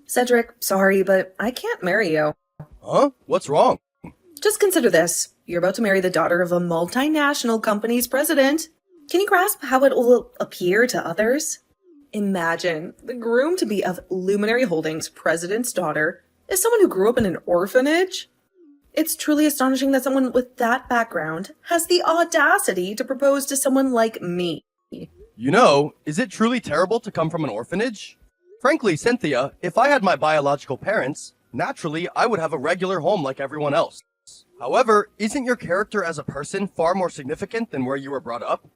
Cedric, sorry, but I can't marry you. Huh? What's wrong? Just consider this. You're about to marry the daughter of a multinational company's president. Can you grasp how it will appear to others? Imagine the groom-to-be of Luminary Holdings' president's daughter is someone who grew up in an orphanage. It's truly astonishing that someone with that background has the audacity to propose to someone like me. Is it truly terrible to come from an orphanage? Frankly, Cynthia, if I had my biological parents, naturally I would have a regular home like everyone else. However, isn't your character as a person far more significant than where you were brought up?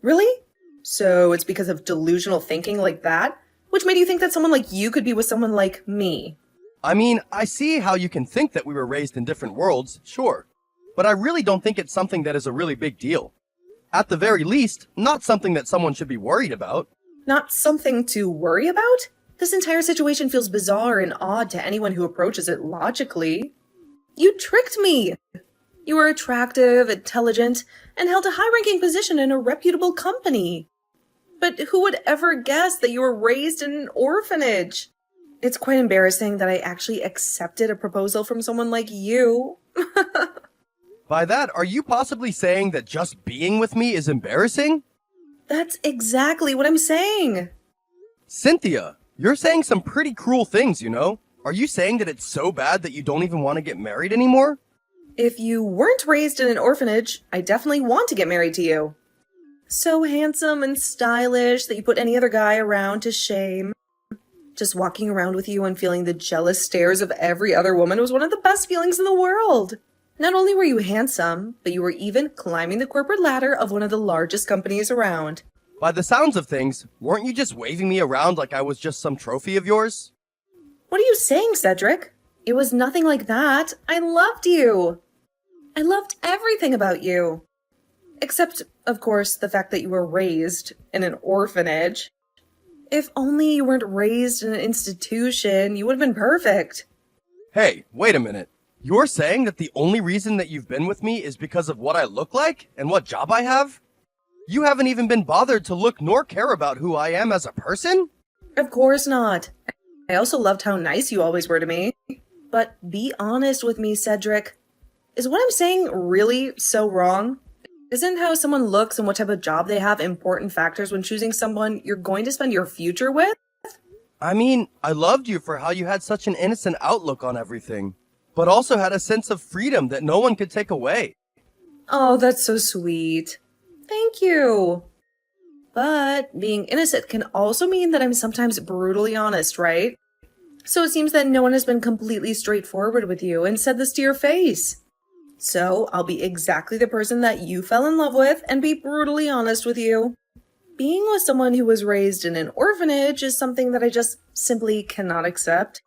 Really? So it's because of delusional thinking like that? Which made you think that someone like you could be with someone like me? I mean, I see how you can think that we were raised in different worlds, sure. But I really don't think it's something that is a really big deal. At the very least, not something that someone should be worried about. Not something to worry about? This entire situation feels bizarre and odd to anyone who approaches it logically. You tricked me! You were attractive, intelligent, and held a high-ranking position in a reputable company. But who would ever guess that you were raised in an orphanage? It's quite embarrassing that I actually accepted a proposal from someone like you. By that, are you possibly saying that just being with me is embarrassing? That's exactly what I'm saying. Cynthia, you're saying some pretty cruel things, you know? Are you saying that it's so bad that you don't even want to get married anymore? If you weren't raised in an orphanage, I definitely want to get married to you. So handsome and stylish that you put any other guy around to shame. Just walking around with you and feeling the jealous stares of every other woman was one of the best feelings in the world. Not only were you handsome, but you were even climbing the corporate ladder of one of the largest companies around. By the sounds of things, weren't you just waving me around like I was just some trophy of yours? What are you saying, Cedric? It was nothing like that. I loved you. I loved everything about you. Except, of course, the fact that you were raised in an orphanage. If only you weren't raised in an institution, you would have been perfect. Hey, wait a minute. You're saying that the only reason that you've been with me is because of what I look like and what job I have? You haven't even been bothered to look nor care about who I am as a person? Of course not. I also loved how nice you always were to me. But be honest with me, Cedric. Is what I'm saying really so wrong? Isn't how someone looks and what type of job they have important factors when choosing someone you're going to spend your future with? I mean, I loved you for how you had such an innocent outlook on everything, but also had a sense of freedom that no one could take away. Oh, that's so sweet. Thank you. But being innocent can also mean that I'm sometimes brutally honest, right? So it seems that no one has been completely straightforward with you and said this to your face. So I'll be exactly the person that you fell in love with and be brutally honest with you. Being with someone who was raised in an orphanage is something that I just simply cannot accept.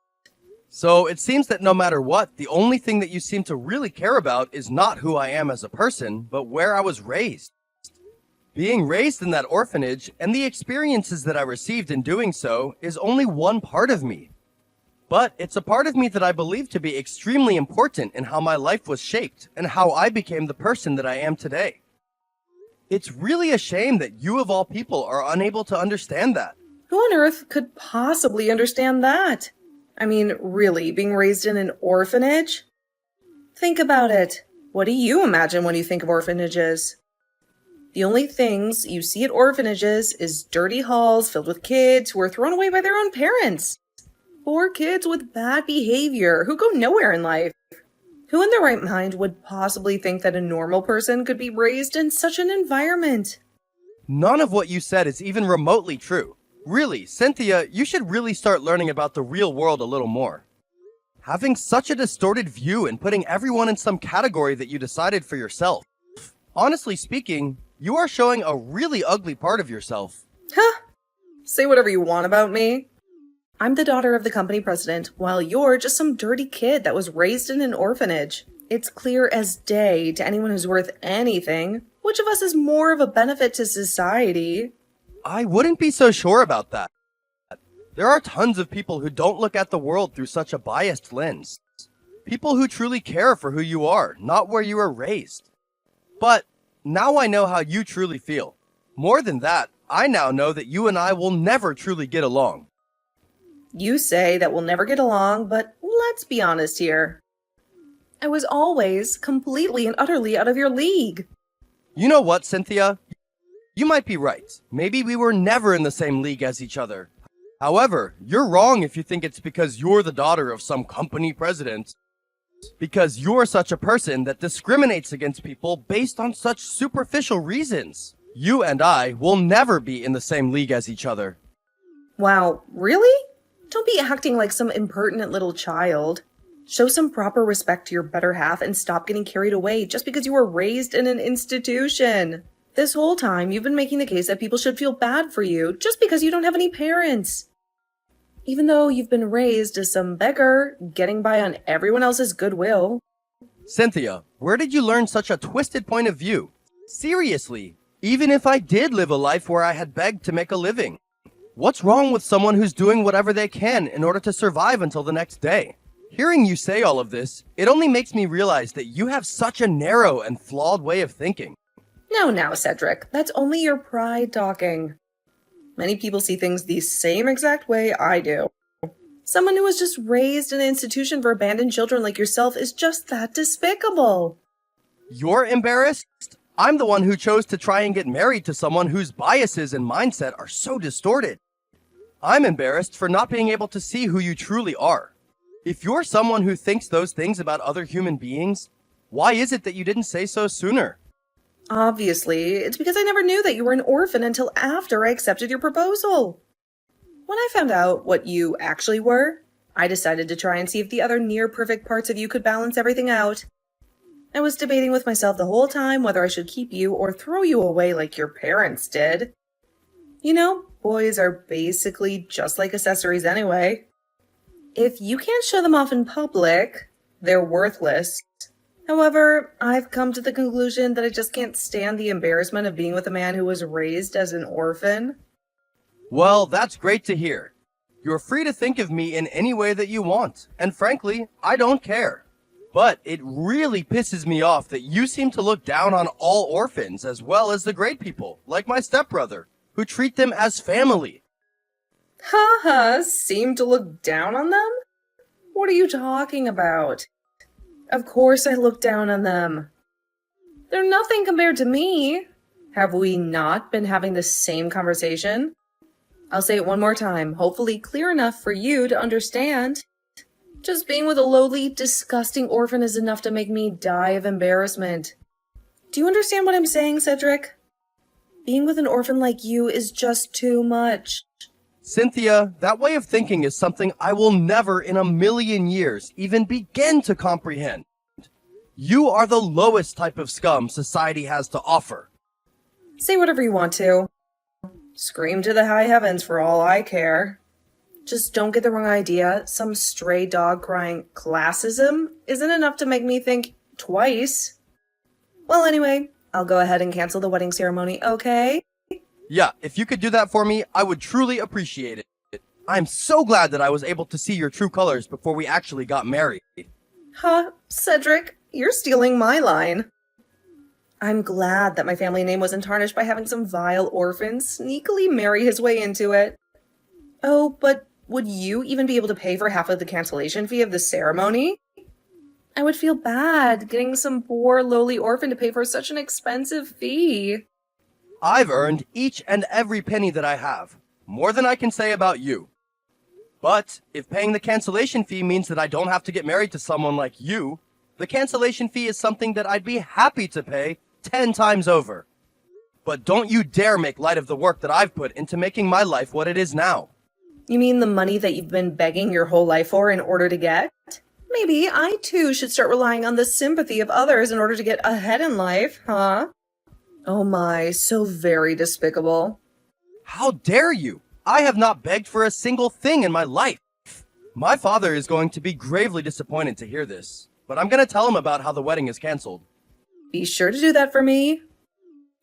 So it seems that no matter what, the only thing that you seem to really care about is not who I am as a person, but where I was raised. Being raised in that orphanage and the experiences that I received in doing so is only one part of me. But it's a part of me that I believe to be extremely important in how my life was shaped and how I became the person that I am today. It's really a shame that you of all people are unable to understand that. Who on earth could possibly understand that? I mean, really, being raised in an orphanage? Think about it. What do you imagine when you think of orphanages? The only things you see at orphanages is dirty halls filled with kids who are thrown away by their own parents. Or kids with bad behavior who go nowhere in life. Who in their right mind would possibly think that a normal person could be raised in such an environment? None of what you said is even remotely true. Really, Cynthia, you should really start learning about the real world a little more. Having such a distorted view and putting everyone in some category that you decided for yourself. Honestly speaking, you are showing a really ugly part of yourself. Huh? Say whatever you want about me. I'm the daughter of the company president, while you're just some dirty kid that was raised in an orphanage. It's clear as day to anyone who's worth anything which of us is more of a benefit to society. I wouldn't be so sure about that. There are tons of people who don't look at the world through such a biased lens. People who truly care for who you are, not where you were raised. But now I know how you truly feel. More than that, I now know that you and I will never truly get along. You say that we'll never get along, but let's be honest here. I was always completely and utterly out of your league. You know what, Cynthia? You might be right. Maybe we were never in the same league as each other. However, you're wrong if you think it's because you're the daughter of some company president. Because you're such a person that discriminates against people based on such superficial reasons. You and I will never be in the same league as each other. Wow, really? Don't be acting like some impertinent little child. Show some proper respect to your better half and stop getting carried away just because you were raised in an institution. This whole time, you've been making the case that people should feel bad for you just because you don't have any parents. Even though you've been raised as some beggar, getting by on everyone else's goodwill. Cynthia, where did you learn such a twisted point of view? Seriously, even if I did live a life where I had begged to make a living, what's wrong with someone who's doing whatever they can in order to survive until the next day? Hearing you say all of this, it only makes me realize that you have such a narrow and flawed way of thinking. No, Cedric, that's only your pride talking. Many people see things the same exact way I do. Someone who was just raised in an institution for abandoned children like yourself is just that despicable. You're embarrassed? I'm the one who chose to try and get married to someone whose biases and mindset are so distorted. I'm embarrassed for not being able to see who you truly are. If you're someone who thinks those things about other human beings, why is it that you didn't say so sooner? Obviously, it's because I never knew that you were an orphan until after I accepted your proposal. When I found out what you actually were, I decided to try and see if the other near-perfect parts of you could balance everything out. I was debating with myself the whole time whether I should keep you or throw you away like your parents did. You know, boys are basically just like accessories anyway. If you can't show them off in public, they're worthless. However, I've come to the conclusion that I just can't stand the embarrassment of being with a man who was raised as an orphan. Well, that's great to hear. You're free to think of me in any way that you want, and frankly, I don't care. But it really pisses me off that you seem to look down on all orphans as well as the great people, like my stepbrother, who treat them as family. Seem to look down on them? What are you talking about? Of course I look down on them. They're nothing compared to me. Have we not been having the same conversation? I'll say it one more time, hopefully clear enough for you to understand. Just being with a lowly, disgusting orphan is enough to make me die of embarrassment. Do you understand what I'm saying, Cedric? Being with an orphan like you is just too much. Cynthia, that way of thinking is something I will never in a million years even begin to comprehend. You are the lowest type of scum society has to offer. Say whatever you want to. Scream to the high heavens for all I care. Just don't get the wrong idea. Some stray dog crying classism isn't enough to make me think twice. Well, anyway, I'll go ahead and cancel the wedding ceremony, okay? Yeah, if you could do that for me, I would truly appreciate it. I'm so glad that I was able to see your true colors before we actually got married. Cedric, you're stealing my line. I'm glad that my family name wasn't tarnished by having some vile orphan sneakily marry his way into it. Oh, but would you even be able to pay for half of the cancellation fee of the ceremony? I would feel bad getting some poor lowly orphan to pay for such an expensive fee. I've earned each and every penny that I have, more than I can say about you. But if paying the cancellation fee means that I don't have to get married to someone like you, the cancellation fee is something that I'd be happy to pay 10 times over. But don't you dare make light of the work that I've put into making my life what it is now. You mean the money that you've been begging your whole life for in order to get? Maybe I too should start relying on the sympathy of others in order to get ahead in life, huh? Oh my, so very despicable. How dare you? I have not begged for a single thing in my life. My father is going to be gravely disappointed to hear this, but I'm going to tell him about how the wedding is canceled. Be sure to do that for me.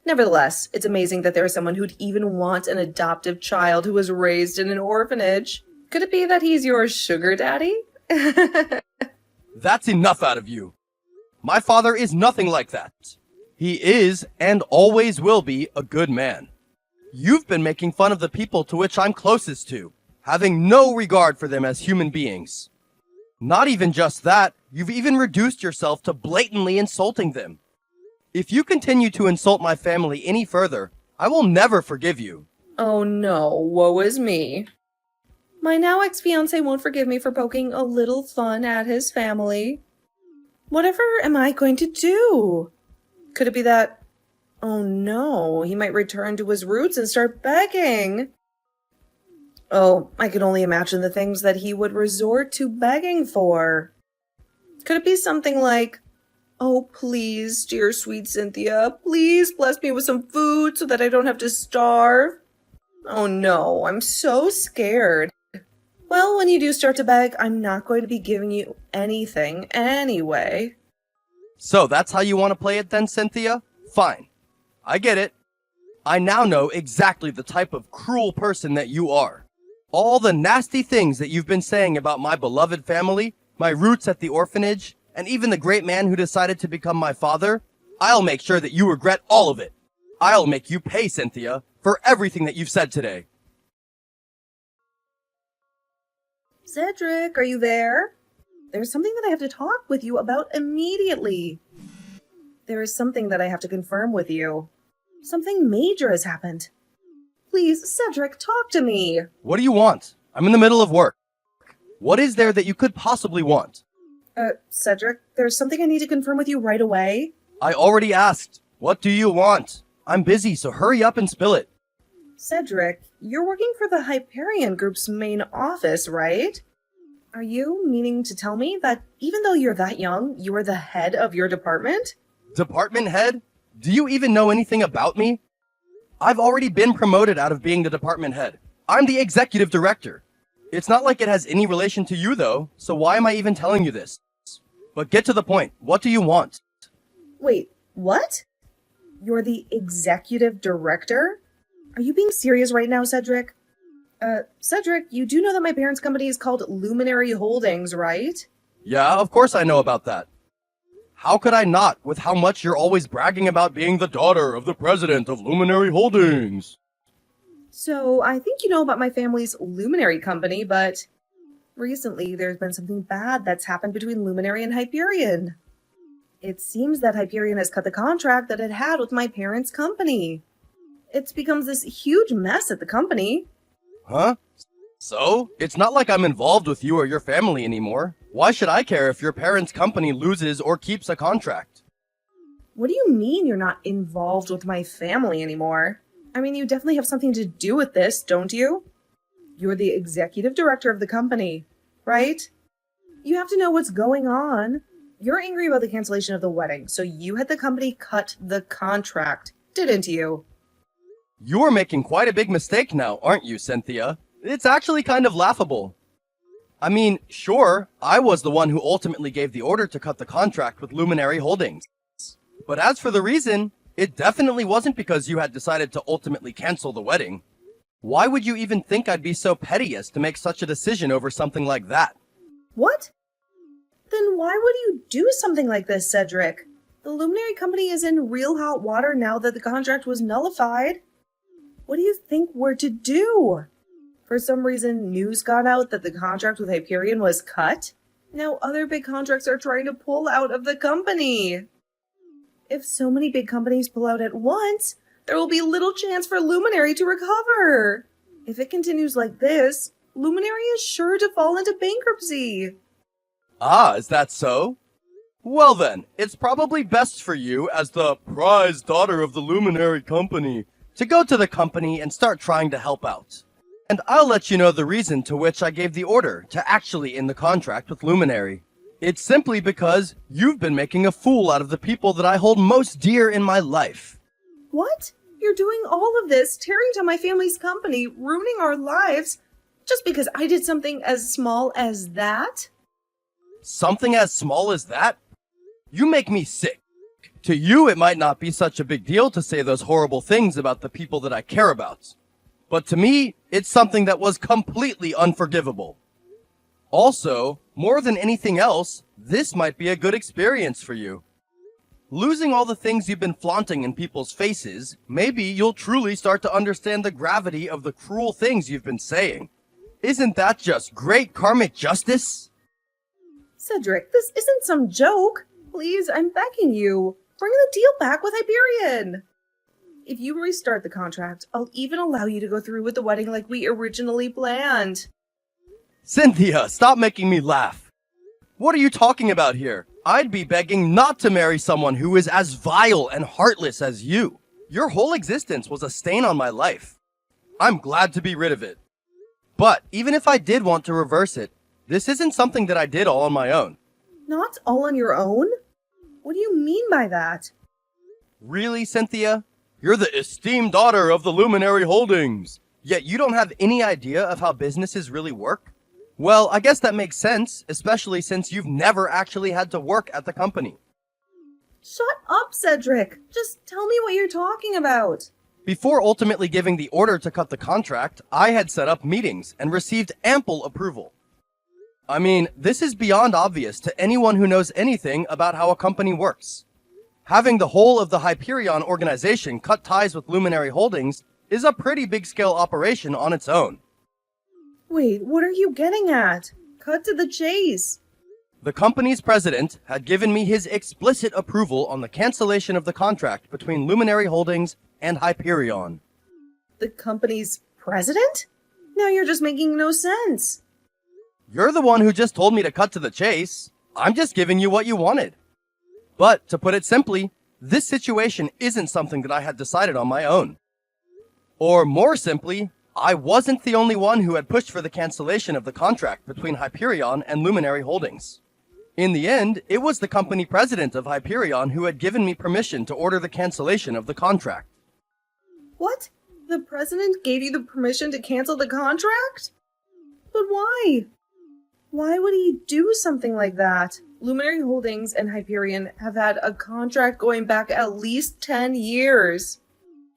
Nevertheless, it's amazing that there is someone who'd even want an adoptive child who was raised in an orphanage. Could it be that he's your sugar daddy? That's enough out of you. My father is nothing like that. He is, and always will be, a good man. You've been making fun of the people to which I'm closest to, having no regard for them as human beings. Not even just that, you've even reduced yourself to blatantly insulting them. If you continue to insult my family any further, I will never forgive you. Oh no, woe is me. My now ex-fiancé won't forgive me for poking a little fun at his family. Whatever am I going to do? Could it be that... Oh no, he might return to his roots and start begging. Oh, I can only imagine the things that he would resort to begging for. Could it be something like, "Oh, please, dear sweet Cynthia, please bless me with some food so that I don't have to starve"? Oh no, I'm so scared. Well, when you do start to beg, I'm not going to be giving you anything anyway. So that's how you want to play it then, Cynthia? Fine. I get it. I now know exactly the type of cruel person that you are. All the nasty things that you've been saying about my beloved family, my roots at the orphanage, and even the great man who decided to become my father, I'll make sure that you regret all of it. I'll make you pay, Cynthia, for everything that you've said today. Cedric, are you there? There's something that I have to talk with you about immediately. There is something that I have to confirm with you. Something major has happened. Please, Cedric, talk to me. What do you want? I'm in the middle of work. What is there that you could possibly want? Cedric, there's something I need to confirm with you right away. I already asked. What do you want? I'm busy, so hurry up and spill it. Cedric, you're working for the Hyperion Group's main office, right? Are you meaning to tell me that even though you're that young, you are the head of your department? Department head? Do you even know anything about me? I've already been promoted out of being the department head. I'm the executive director. It's not like it has any relation to you, though, so why am I even telling you this? But get to the point. What do you want? Wait, what? You're the executive director? Are you being serious right now, Cedric? Cedric, you do know that my parents' company is called Luminary Holdings, right? Yeah, of course I know about that. How could I not, with how much you're always bragging about being the daughter of the president of Luminary Holdings? So, I think you know about my family's Luminary company, but recently there's been something bad that's happened between Luminary and Hyperion. It seems that Hyperion has cut the contract that it had with my parents' company. It's become this huge mess at the company. Huh? So? It's not like I'm involved with you or your family anymore. Why should I care if your parents' company loses or keeps a contract? What do you mean you're not involved with my family anymore? I mean, you definitely have something to do with this, don't you? You're the executive director of the company, right? You have to know what's going on. You're angry about the cancellation of the wedding, so you had the company cut the contract, didn't you? You're making quite a big mistake now, aren't you, Cynthia? It's actually kind of laughable. I mean, sure, I was the one who ultimately gave the order to cut the contract with Luminary Holdings. But as for the reason, it definitely wasn't because you had decided to ultimately cancel the wedding. Why would you even think I'd be so petty as to make such a decision over something like that? What? Then why would you do something like this, Cedric? The Luminary company is in real hot water now that the contract was nullified. What do you think we're to do? For some reason, news got out that the contract with Hyperion was cut. Now other big contracts are trying to pull out of the company. If so many big companies pull out at once, there will be little chance for Luminary to recover. If it continues like this, Luminary is sure to fall into bankruptcy. Ah, is that so? Well then, it's probably best for you, as the prize daughter of the Luminary company, to go to the company and start trying to help out. And I'll let you know the reason to which I gave the order to actually end the contract with Luminary. It's simply because you've been making a fool out of the people that I hold most dear in my life. What? You're doing all of this, tearing down my family's company, ruining our lives, just because I did something as small as that? Something as small as that? You make me sick. To you, it might not be such a big deal to say those horrible things about the people that I care about. But to me, it's something that was completely unforgivable. Also, more than anything else, this might be a good experience for you. Losing all the things you've been flaunting in people's faces, maybe you'll truly start to understand the gravity of the cruel things you've been saying. Isn't that just great karmic justice? Cedric, this isn't some joke. Please, I'm begging you. Bring the deal back with Hyperion. If you restart the contract, I'll even allow you to go through with the wedding like we originally planned. Cynthia, stop making me laugh. What are you talking about here? I'd be begging not to marry someone who is as vile and heartless as you. Your whole existence was a stain on my life. I'm glad to be rid of it. But even if I did want to reverse it, this isn't something that I did all on my own. Not all on your own? What do you mean by that? Really, Cynthia? You're the esteemed daughter of the Luminary Holdings, yet you don't have any idea of how businesses really work? Well, I guess that makes sense, especially since you've never actually had to work at the company. Shut up, Cedric. Just tell me what you're talking about. Before ultimately giving the order to cut the contract, I had set up meetings and received ample approval. I mean, this is beyond obvious to anyone who knows anything about how a company works. Having the whole of the Hyperion organization cut ties with Luminary Holdings is a pretty big-scale operation on its own. Wait, what are you getting at? Cut to the chase. The company's president had given me his explicit approval on the cancellation of the contract between Luminary Holdings and Hyperion. The company's president? Now you're just making no sense. You're the one who just told me to cut to the chase. I'm just giving you what you wanted. But, to put it simply, this situation isn't something that I had decided on my own. Or more simply, I wasn't the only one who had pushed for the cancellation of the contract between Hyperion and Luminary Holdings. In the end, it was the company president of Hyperion who had given me permission to order the cancellation of the contract. What? The president gave you the permission to cancel the contract? But why? Why would he do something like that? Luminary Holdings and Hyperion have had a contract going back at least 10 years.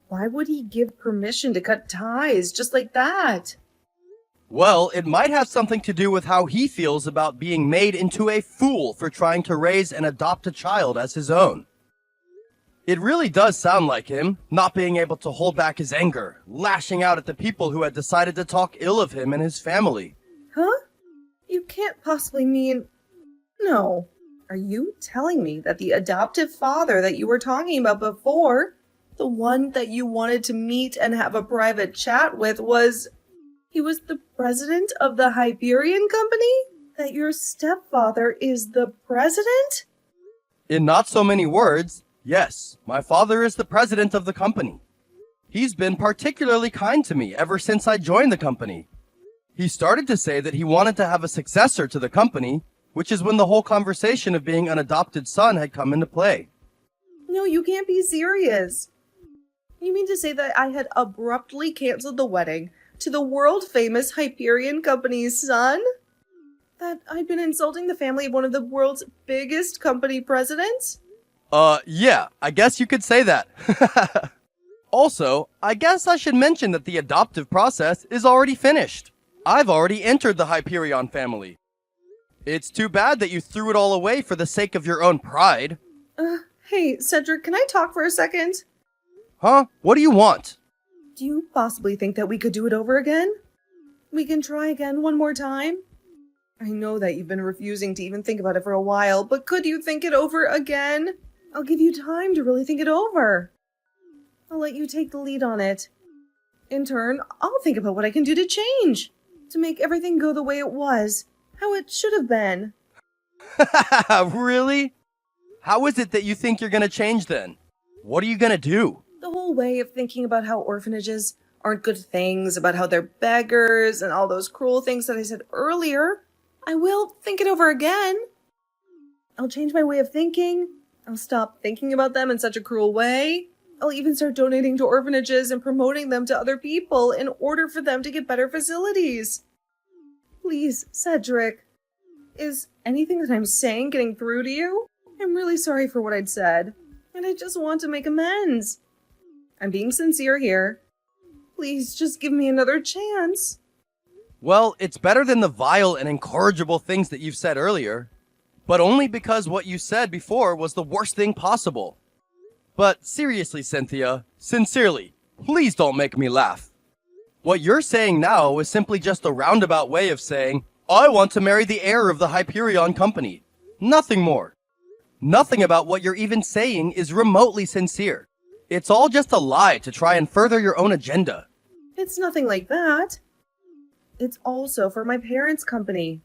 Why would he give permission to cut ties just like that? Well, it might have something to do with how he feels about being made into a fool for trying to raise and adopt a child as his own. It really does sound like him, not being able to hold back his anger, lashing out at the people who had decided to talk ill of him and his family. Huh? You can't possibly mean... No. Are you telling me that the adoptive father that you were talking about before, the one that you wanted to meet and have a private chat with, he was the president of the Hyperion company? That your stepfather is the president? In not so many words, yes, my father is the president of the company. He's been particularly kind to me ever since I joined the company. He started to say that he wanted to have a successor to the company, which is when the whole conversation of being an adopted son had come into play. No, you can't be serious. You mean to say that I had abruptly canceled the wedding to the world-famous Hyperion company's son? That I'd been insulting the family of one of the world's biggest company presidents? Yeah, I guess you could say that. Also, I guess I should mention that the adoptive process is already finished. I've already entered the Hyperion family. It's too bad that you threw it all away for the sake of your own pride. Hey, Cedric, can I talk for a second? Huh? What do you want? Do you possibly think that we could do it over again? We can try again one more time? I know that you've been refusing to even think about it for a while, but could you think it over again? I'll give you time to really think it over. I'll let you take the lead on it. In turn, I'll think about what I can do to change, to make everything go the way it was, how it should have been. Really? How is it that you think you're gonna change then? What are you gonna do? The whole way of thinking about how orphanages aren't good things, about how they're beggars, and all those cruel things that I said earlier, I will think it over again. I'll change my way of thinking. I'll stop thinking about them in such a cruel way. I'll even start donating to orphanages and promoting them to other people in order for them to get better facilities. Please, Cedric. Is anything that I'm saying getting through to you? I'm really sorry for what I'd said, and I just want to make amends. I'm being sincere here. Please just give me another chance. Well, it's better than the vile and incorrigible things that you've said earlier, but only because what you said before was the worst thing possible. But seriously, Cynthia, sincerely, please don't make me laugh. What you're saying now is simply just a roundabout way of saying, I want to marry the heir of the Hyperion company. Nothing more. Nothing about what you're even saying is remotely sincere. It's all just a lie to try and further your own agenda. It's nothing like that. It's also for my parents' company.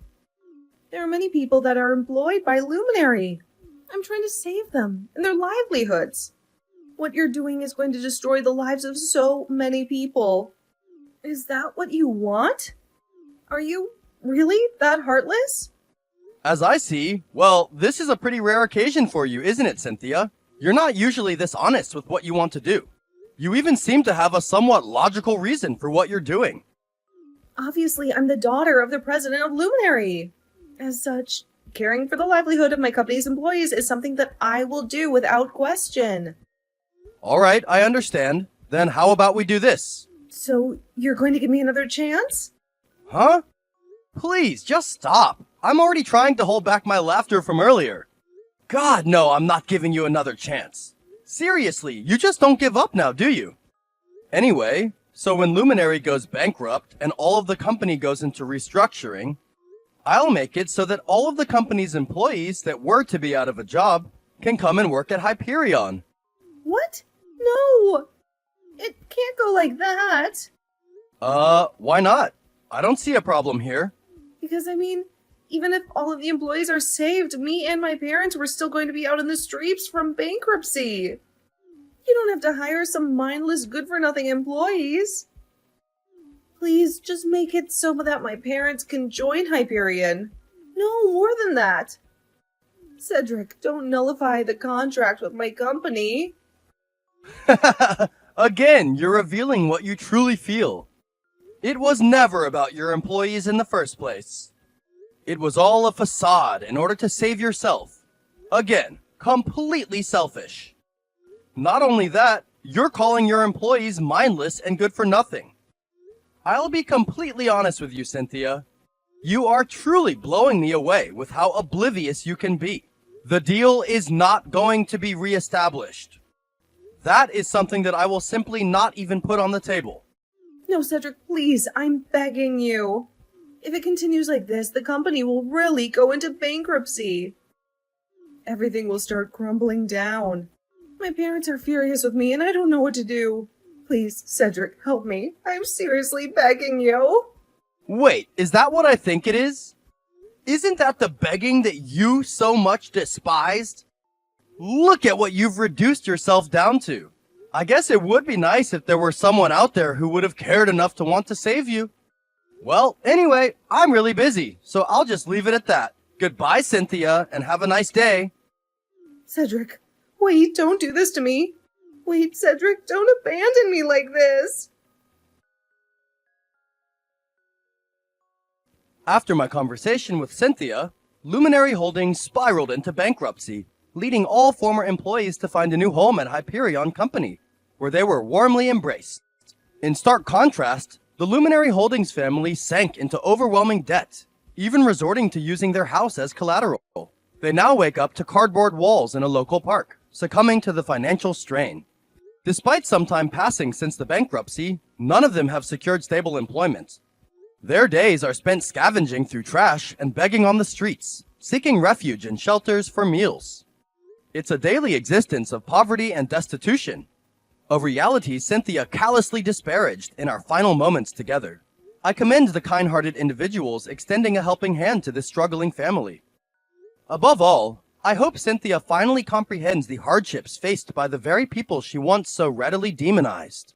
There are many people that are employed by Luminary. I'm trying to save them and their livelihoods. What you're doing is going to destroy the lives of so many people. Is that what you want? Are you really that heartless? As I see, well, this is a pretty rare occasion for you, isn't it, Cynthia? You're not usually this honest with what you want to do. You even seem to have a somewhat logical reason for what you're doing. Obviously, I'm the daughter of the president of Luminary. As such, caring for the livelihood of my company's employees is something that I will do without question. All right, I understand. Then how about we do this? So, you're going to give me another chance? Huh? Please, just stop. I'm already trying to hold back my laughter from earlier. God, no, I'm not giving you another chance. Seriously, you just don't give up now, do you? Anyway, so when Luminary goes bankrupt and all of the company goes into restructuring, I'll make it so that all of the company's employees that were to be out of a job can come and work at Hyperion. What? No! It can't go like that. Why not? I don't see a problem here. Because, even if all of the employees are saved, me and my parents were still going to be out in the streets from bankruptcy. You don't have to hire some mindless, good-for-nothing employees. Please, just make it so that my parents can join Hyperion. No, more than that. Cedric, don't nullify the contract with my company. Again, you're revealing what you truly feel. It was never about your employees in the first place. It was all a facade in order to save yourself. Again, completely selfish. Not only that, you're calling your employees mindless and good for nothing. I'll be completely honest with you, Cynthia. You are truly blowing me away with how oblivious you can be. The deal is not going to be reestablished. That is something that I will simply not even put on the table. No, Cedric, please, I'm begging you. If it continues like this, the company will really go into bankruptcy. Everything will start crumbling down. My parents are furious with me and I don't know what to do. Please, Cedric, help me. I'm seriously begging you. Wait, is that what I think it is? Isn't that the begging that you so much despised? Look at what you've reduced yourself down to. I guess it would be nice if there were someone out there who would have cared enough to want to save you. Well, anyway, I'm really busy, so I'll just leave it at that. Goodbye, Cynthia, and have a nice day. Cedric, wait, don't do this to me. Wait, Cedric, don't abandon me like this. After my conversation with Cynthia, Luminary Holdings spiraled into bankruptcy, leading all former employees to find a new home at Hyperion Company, where they were warmly embraced. In stark contrast, the Luminary Holdings family sank into overwhelming debt, even resorting to using their house as collateral. They now wake up to cardboard walls in a local park, succumbing to the financial strain. Despite some time passing since the bankruptcy, none of them have secured stable employment. Their days are spent scavenging through trash and begging on the streets, seeking refuge in shelters for meals. It's a daily existence of poverty and destitution, a reality Cynthia callously disparaged in our final moments together. I commend the kind-hearted individuals extending a helping hand to this struggling family. Above all, I hope Cynthia finally comprehends the hardships faced by the very people she once so readily demonized.